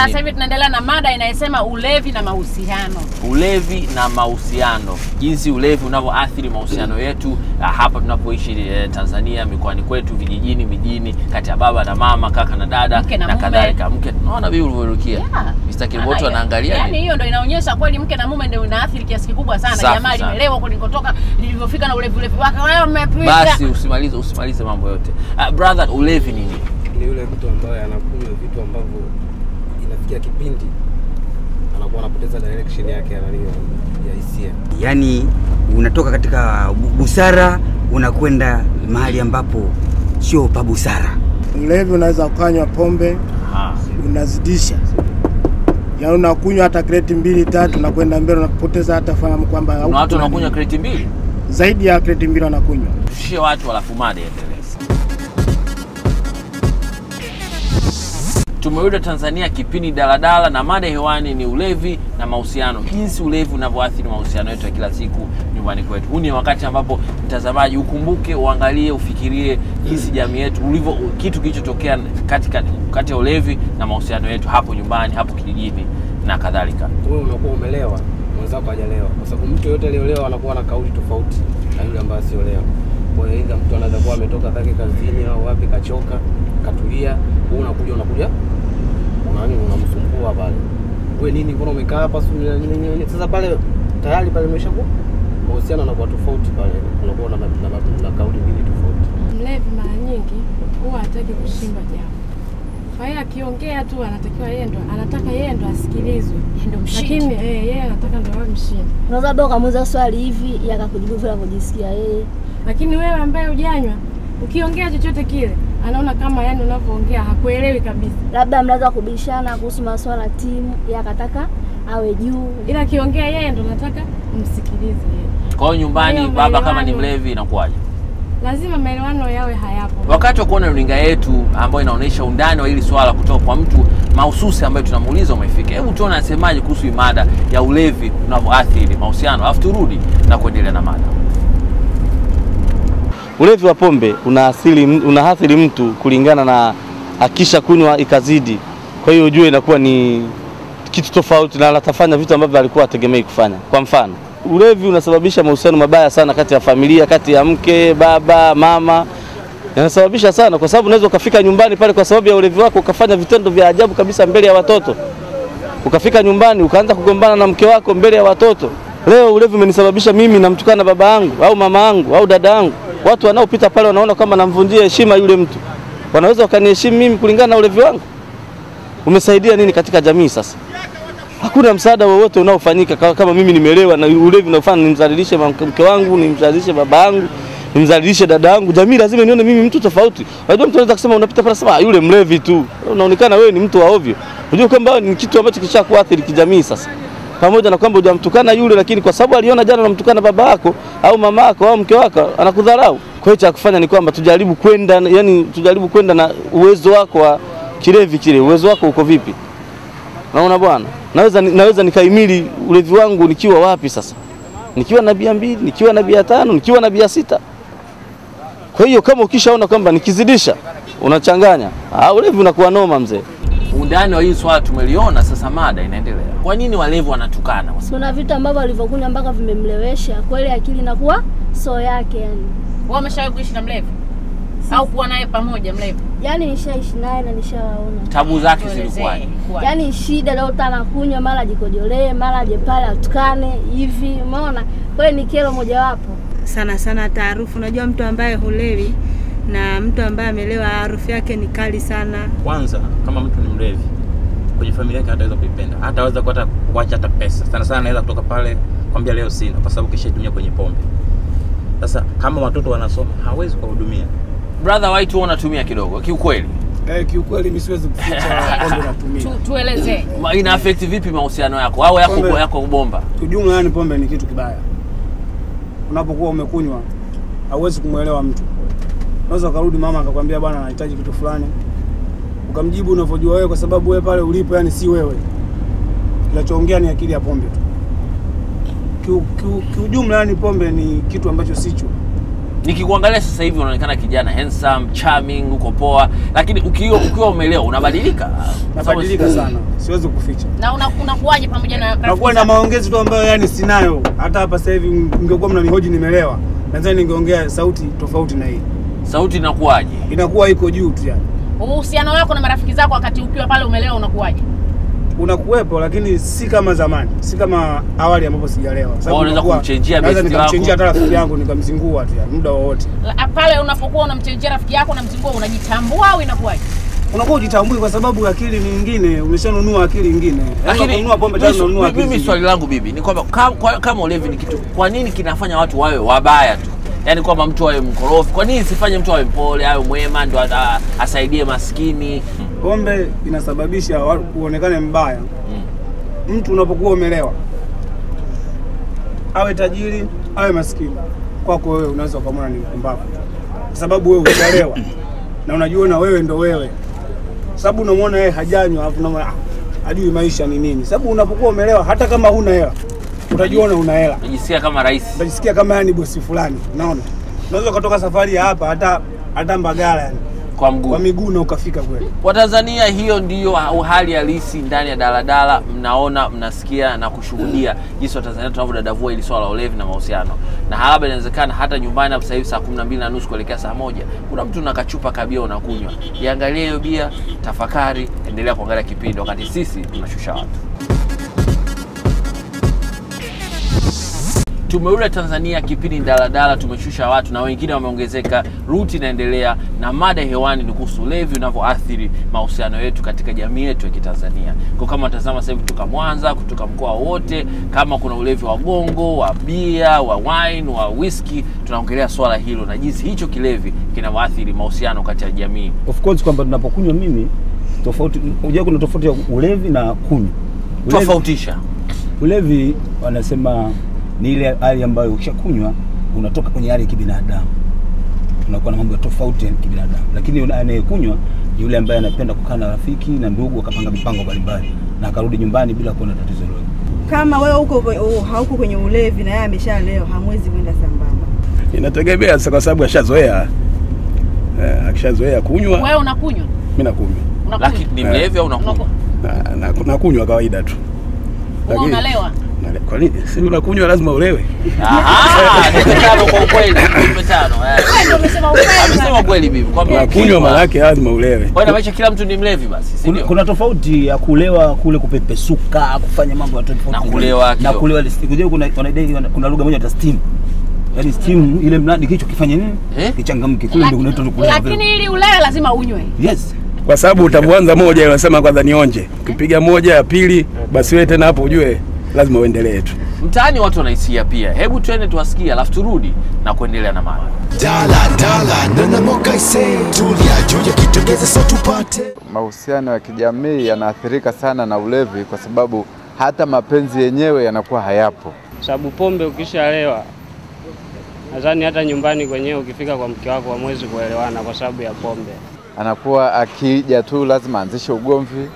Sasa hivi tunaendelea na mada inayosema ulevi na mahusiano. Ulevi na mahusiano. Jinsi ulevi unavyoathiri mahusiano yetu hapa tunapoishi Tanzania, mikoani kwetu, vijijini, mijini, kati ya baba na mama, kaka na dada na kadhalika. Mke unaona vipi ulivyorukia? Mr. Kiboto anaangalia. Yaani hiyo ndio inaonyesha kweli mke na mume ndio inaathiri kiasi kikubwa sana. Jamaa limelewa kulikotoka lilivyofika na ulevi wake. Wewe umepita. Basi usimalize mambo yote. Brother, ulevi nini? Ni yule mtu ambaye anakunywa vitu ambavyo inafikia kipindi anakuwa anapoteza direction yake ya hisia. Yaani unatoka katika busara unakwenda mahali ambapo sio pa busara. Ulevi unaweza kukanywa pombe, unazidisha. Yaani unakunywa hata kreti 2 3 na kwenda mbele unapoteza hata fahamu kwamba kuna watu wanakunywa kreti 2. Zaidi ya kreti 2 wanakunywa. Tushie watu alafu mada endelee. Tumerudi Tanzania, kipindi daladala, na mada hewani ni ulevi na mahusiano. Jinsi ulevi unavyoathiri mahusiano yetu ya kila siku nyumbani kwetu. Huu ni wakati ambapo mtazamaji ukumbuke, uangalie, ufikirie jinsi jamii yetu ulivyo, kitu kilichotokea kati ya ulevi na mahusiano yetu hapo nyumbani, hapo kijijini na kadhalika. Wewe unakuwa umelewa, mwenzako hajalewa. Kwa sababu mtu yote aliyolewa anakuwa na kauli tofauti na yule ambaye siolewa. Kwa hiyo mtu anaweza kuwa ametoka zake kazini au wapi, kachoka, katulia, wewe unakuja unamsumbua pale. Wewe nini mbona umekaa hapa sasa pale tayari pale umeshakuwa mahusiano yanakuwa tofauti pale. Unakuwa na kauli mbili tofauti. Mlevi mara nyingi huwa hataki kushimba jambo. Kwa hiyo akiongea tu anataka yeye ndo asikilizwe. Ndio mshindi. Lakini yeye anataka ndo awe mshindi. Unaweza doka kumuuliza swali hivi yakakujibu vile anavyojisikia yeye. Lakini wewe ambaye hujanywa ukiongea chochote kile anaona kama yani unavyoongea hakuelewi kabisa. Labda mnaweza kubishana kuhusu masuala ya timu, yakataka awe juu. Ila akiongea yeye ndo nataka umsikilize yeye. Kwa hiyo nyumbani baba kama ni mlevi inakuwaje? Lazima maelewano yawe hayapo. Wakati wa kuona runinga yetu ambayo inaonyesha undani wa hili swala kutoka kwa mtu mahususi ambaye tunamuuliza umefika. Hebu tuone anasemaje kuhusu mada ya ulevi unavyoathiri mahusiano. Alafu turudi na kuendelea na mada. Ulevi wa pombe unaathiri mtu kulingana na akisha kunywa ikazidi. Kwa hiyo ujue inakuwa ni kitu tofauti na atafanya vitu ambavyo alikuwa ategemei kufanya. Kwa mfano, ulevi unasababisha mahusiano mabaya sana kati ya familia, kati ya mke, baba, mama. Yanasababisha sana kwa sababu unaweza ukafika nyumbani pale kwa sababu ya ulevi wako ukafanya vitendo vya ajabu kabisa mbele ya watoto. Ukafika nyumbani ukaanza kugombana na mke wako mbele ya watoto. Leo ulevi umenisababisha mimi namtukana baba yangu au mama yangu au dada yangu. Watu wanaopita pale wanaona kama namvunjia heshima yule mtu. Wanaweza wakaniheshimu mimi kulingana na ulevi wangu. Umesaidia nini katika jamii sasa? Hakuna msaada wowote unaofanyika kama mimi nimelewa na ulevi unaofanya nimzalilishe mke wangu, nimzalilishe baba yangu, nimzalilishe dada yangu. Jamii lazima nione mimi mtu tofauti. Unajua mtu anaweza kusema unapita pale sema yule mlevi tu. Unaonekana wewe ni mtu wa ovyo. Unajua kwamba ni kitu ambacho kishakuathiri kijamii sasa. Pamoja na kwamba hujamtukana yule, lakini kwa sababu aliona jana unamtukana baba yako au mama yako au mke wako anakudharau. Kwa hiyo cha kufanya ni kwamba tujaribu kwenda na uwezo wako wa kilevi kile. Uwezo wako uko vipi? Naona bwana, naweza nikaimili ulevi wangu nikiwa wapi sasa? Nikiwa na bia 2, nikiwa na bia 5, nikiwa na bia 6. Kwa hiyo kama ukishaona kwamba nikizidisha unachanganya, ulevi unakuwa noma mzee. Undani wa hii swala tumeliona, sasa mada inaendelea. Kwa nini walevi wanatukana? Kuna vitu ambavyo walivyokunywa mpaka vimemlewesha. Kweli akili inakuwa so yake yani. Wewe umeshawahi kuishi na mlevi? Au kuwa naye pamoja mlevi? Yaani nishaishi naye na nishawaona. Tabu zake zilikuwaje? Yaani shida leo anakunywa mara jikojolee, mara aje pale atukane hivi, umeona? Kwa hiyo ni kero mojawapo. Sana taarifu. Unajua mtu ambaye hulewi na mtu ambaye amelewa harufu yake ni kali sana. Kwanza kama mtu ni mlevi kwenye familia yake hataweza kuipenda. Hataweza kuacha hata pesa. Sana anaweza kutoka pale kwambia leo sina kwa sababu kisha itumia kwenye pombe. Sasa kama watoto wanasoma hawezi kuhudumia. Brother White unatumia kidogo kiukweli? Kiukweli mimi siwezi kuficha pombe natumia. Tuelezee. Ina affect vipi mahusiano yako au yako kubomba? Kijumla yani pombe ni kitu kibaya. Unapokuwa umekunywa hauwezi kumuelewa mtu. Unaweza karudi mama akakwambia bwana anahitaji kitu fulani. Ukamjibu unavyojua wewe kwa sababu wewe pale ulipo yani si wewe. Kinachoongea ni akili ya pombe tu. Kiujumla yani pombe ni kitu ambacho sicho. Nikikuangalia sasa hivi unaonekana kijana handsome, charming, uko poa, lakini ukiwa umelewa unabadilika. Nabadilika sana. Siwezi kuficha. Na unakuaje pamoja na nakuwa na maongezi tu ambayo yani sinayo. Hata hapa sasa hivi mngekuwa mnanihoji nimelewa, nadhani ningeongea sauti tofauti na hii. Sauti inakuaje? Inakuwa iko juu tu yani. Uhusiano wako na marafiki zako wakati ukiwa pale umelewa unakuaje? Unakuwepo, lakini si kama zamani, si kama awali ambapo sijalewa. Sababu unaweza kumchenjia besti wako. Nikamchenjia hata rafiki yangu nikamzingua tu yani muda wowote. Pale unapokuwa unamchenjia rafiki yako na mzingua, unajitambua au inakuwaje? Unakuwa ujitambui kwa sababu akili nyingine, umeshanunua akili nyingine. Lakini unanunua pombe tena unanunua akili. Mimi swali langu bibi ni kwamba kama ulevi ni kitu, kwa nini kinafanya watu wawe wabaya tu? Yaani kwamba mtu awe mkorofi, kwa nini sifanye mtu awe mpole, awe mwema, ndo asaidie maskini? Pombe inasababisha kuonekane mbaya. Mtu unapokuwa umelewa, awe tajiri, awe maskini, kwako wewe unaweza kumwona ni mpumbavu. Kwa sababu wewe hujalewa na unajiona wewe ndo wewe. Sababu unamwona yeye hajanywa, alafu unamwona hajui maisha ni nini. Sababu unapokuwa umelewa, hata kama huna hela, utajiona una hela. Unajisikia kama rais. Unajisikia kama yani bosi fulani. Unaona? Unaweza kutoka safari ya hapa hata Mbagala yani kwa miguu na ukafika kweli. Watanzania, hiyo ndiyo hali halisi ndani ya daladala. Mnaona, mnasikia na kushuhudia jinsi Watanzania tunavyodadavua ili swala la ulevi na mahusiano. Na halaba inawezekana hata nyumbani hapo sasa hivi saa 12:30 kuelekea saa 1 kuna mtu na kachupa kabia unakunywa. Iangalie hiyo bia, tafakari, endelea kuangalia kipindi wakati sisi tunashusha watu. Tumeule Tanzania, kipindi daladala, tumeshusha watu na wengine wameongezeka. Ruti inaendelea na mada hewani ni kuhusu ulevi unavyoathiri mahusiano yetu katika jamii yetu ya Kitanzania. Kwa kama tazama sasa hivi kutoka Mwanza, kutoka mkoa wote, kama kuna ulevi wa gongo, wa bia, wa wine, wa whisky, tunaongelea swala hilo na jinsi hicho kilevi kinavyoathiri mahusiano kati ya jamii. Of course kwamba tunapokunywa mimi tofauti, unajua kuna tofauti ya ulevi na kunywa. Tofautisha. Ulevi wanasema ni ile hali ambayo ukishakunywa unatoka kwenye hali ya kibinadamu, unakuwa na mambo tofauti ya kibinadamu. Lakini anayekunywa ni yule ambaye anapenda kukaa na rafiki na ndugu, akapanga mipango mbalimbali na akarudi nyumbani bila kuona tatizo lolote. Kama wewe hauko kwenye ulevi na yeye ameshalewa, hamwezi kwenda sambamba. Inategemea sasa, kwa sababu ashazoea. Akishazoea kunywa. Wewe unakunywa? Mimi nakunywa. Lakini ni mlevi au unakunywa? Nakunywa kawaida tu. Wewe unalewa? Kwa nini? Si unakunywa lazima ulewe. Nimetano kwa ukweli, nimetano. Ndio umesema ukweli. Amesema kweli bibi, kwamba unakunywa maana yake lazima ulewe. Kwa maisha kila mtu ni mlevi basi, si ndio? Kuna tofauti ya kulewa kule kupepesuka, kufanya mambo ya tofauti. Na kulewa kuna lugha moja ya steam. Yaani steam ile mradi kicho kifanye nini? Kichangamke. Kule ndio unaitwa kulewa. Lakini ili ulewe lazima unywe. Yes. Kwa sababu utaanza moja unasema kwanza nionje. Ukipiga moja ya pili basi wewe tena hapo ujue lazima uendelee tu. Mtaani watu wanaisia pia. Hebu twende tuwasikie alafu turudi na kuendelea na mada. Mahusiano ya kijamii yanaathirika sana na ulevi kwa sababu hata mapenzi yenyewe yanakuwa hayapo. Sababu pombe ukishalewa, nadhani hata nyumbani kwenyewe ukifika kwa mke wako hamwezi kuelewana kwa sababu ya pombe. Anakuwa akija tu lazima anzishe ugomvi.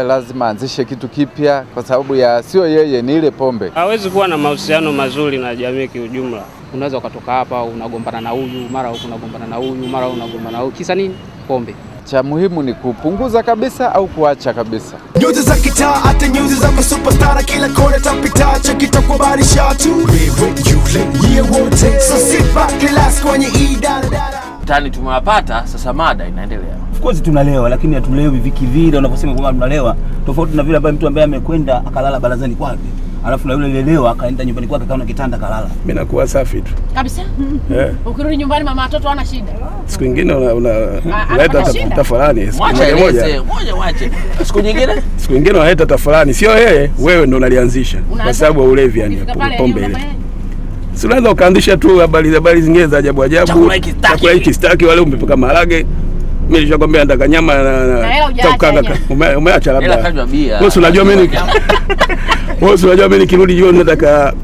Lazima anzishe kitu kipya kwa sababu ya sio yeye, ni ile pombe. Hawezi kuwa na mahusiano mazuri na jamii kiujumla. Unaweza ukatoka hapa unagombana na huyu, mara huko unagombana na huyu, mara unagombana na huyu. Kisa nini? Pombe. Cha muhimu ni kupunguza kabisa au kuacha kabisa. Nyuzi za kitaa, hata nyuzi za superstar, kila kona tapita, chakita kwa barisha tu. Wewe wote, so sit back, relax kwenye idara. Mtaani tumewapata, sasa mada inaendelea. Of course tunalewa, lakini hatulewi vikivile unaposema kwamba tunalewa. Tofauti na vile ambaye mtu ambaye amekwenda akalala barazani kwake, alafu na yule lelewa akaenda nyumbani kwake kaona kitanda kalala. Mimi nakuwa safi tu. Kabisa? Ukirudi nyumbani mama watoto wana shida. Siku nyingine unaleta tafalani. Moja. Siku nyingine? Siku nyingine unaleta tafalani. Sio yeye, wewe ndo unalianzisha. Kwa sababu ya ulevi yani pombe ile. Si unaweza ukaanzisha tu habari zingine za ajabu. Chakula hiki staki wale umepika maharage. Mimi nishakwambia nataka nyama na chakanga. Umeacha labda. Wewe unajua mimi nikirudi jioni nataka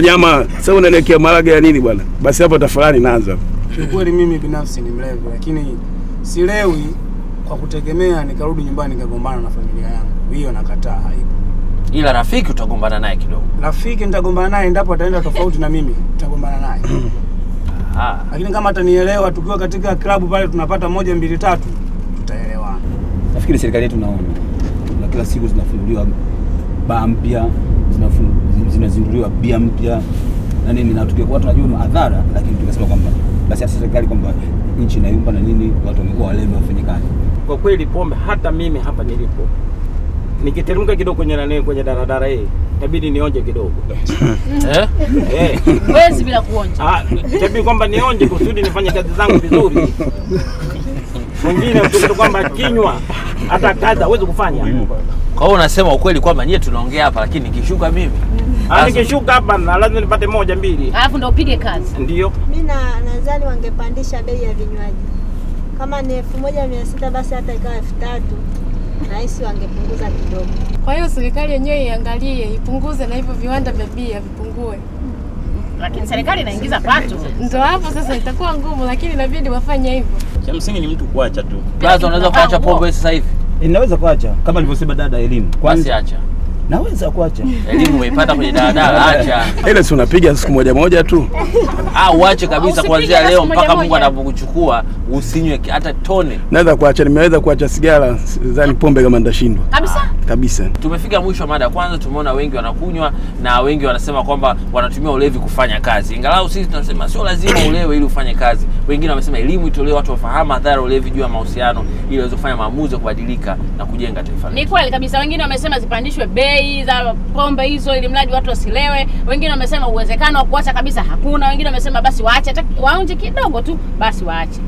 nyama. Sasa unaelekea maharage ya nini bwana? Basi hapo tafadhali naanza. Kweli mimi binafsi ni mlevi, lakini silewi kwa kutegemea nikarudi nyumbani nikagombana na familia yangu. Hiyo nakataa, haipo. Ila rafiki utagombana naye kidogo. Rafiki nitagombana naye endapo ataenda tofauti na mimi, nitagombana naye. Lakini kama atanielewa tukiwa katika klabu pale tunapata 1 2 3 tutaelewana. Nafikiri serikali yetu naona na kila siku zinafunguliwa baa mpya, zinazinduliwa bia mpya na nini, na tukikuwa tunajua madhara, lakini tukasema kwamba basi serikali kwamba nchi inayumba na nini, watu wamekuwa walevi wafanye kazi. Kwa kweli pombe, hata mimi hapa nilipo nikiteremka kidogo kwenye daradara hii inabidi nionje kidogo. Wezi bila kuonja. Inabidi kwamba nionje kusudi nifanye kazi zangu vizuri. Wengine mtu kwamba kinywa hata kazi hawezi kufanya. Kwa hiyo unasema ukweli kwamba nyie tunaongea hapa, lakini nikishuka mimi nikishuka hapa na lazima nipate 1 2. Alafu ndio upige kazi. Ndio. Mimi nadhani wangepandisha bei ya vinywaji. Kama ni 1600 basi hata ikawa 3000. Nahisi wangepunguza kidogo. Kwa hiyo serikali yenyewe iangalie, ipunguze na hivyo viwanda vya bia vipungue. Lakini serikali inaingiza pato. Ndio hapo sasa itakuwa ngumu, lakini inabidi wafanye hivyo. Cha msingi ni mtu kuacha tu. Plaza, unaweza kuacha pombe sasa hivi? Inaweza kuacha kama alivyosema dada elimu. Basi acha. Naweza kuacha. Elimu umeipata kwenye daladala, acha. Ile si unapiga siku moja tu. Uache kabisa kuanzia leo mpaka Mungu anapokuchukua, usinywe hata tone. Naweza kuacha, nimeweza kuacha sigara, sidhani pombe kama ndashindwa. Kabisa. Tumefika mwisho wa mada kwanza, tumeona wengi wanakunywa na wengi wanasema kwamba wanatumia ulevi kufanya kazi. Ingalau sisi tunasema sio lazima ulewe ili ufanye kazi. Wengine wamesema elimu itolewe, watu wafahamu madhara ulevi juu ya mahusiano ili waweze kufanya maamuzi ya kubadilika na kujenga taifa. Ni kweli kabisa. Wengine wamesema zipandishwe bei za pombe hizo ili mradi watu wasilewe. Wengine wamesema uwezekano wa kuacha kabisa hakuna. Wengine wamesema basi waache hata waonje kidogo tu, basi waache.